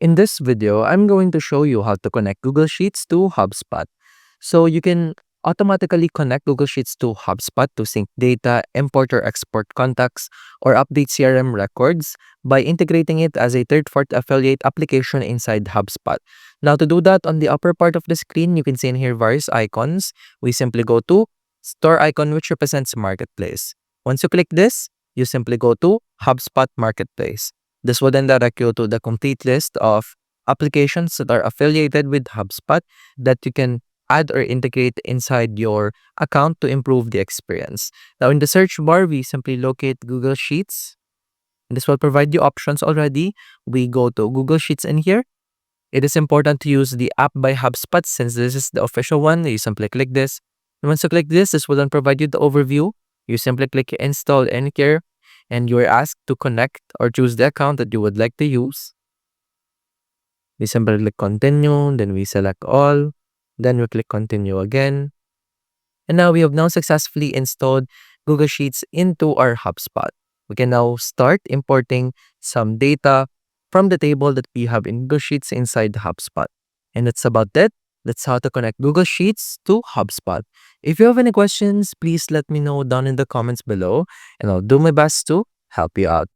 In this video, I'm going to show you how to connect Google Sheets to Hubspot. So you can automatically connect Google Sheets to Hubspot to sync data, import or export contacts, or update CRM records by integrating it as a third-party affiliate application inside Hubspot. Now to do that, on the upper part of the screen, you can see in here various icons. We simply go to Store icon, which represents Marketplace. Once you click this, you simply go to HubSpot Marketplace. This will then direct you to the complete list of applications that are affiliated with HubSpot that you can add or integrate inside your account to improve the experience. Now, in the search bar, we simply locate Google Sheets. This will provide you options already. We go to Google Sheets in here. It is important to use the app by HubSpot since this is the official one. You simply click this. And once you click this will then provide you the overview. You simply click install in here and you are asked to connect or choose the account that you would like to use. We simply click continue, then we select all, then we click continue again. And now we have now successfully installed Google Sheets into our HubSpot. We can now start importing some data from the table that we have in Google Sheets inside HubSpot. And that's about it. That's how to connect Google Sheets to HubSpot. If you have any questions, please let me know down in the comments below, and I'll do my best to help you out.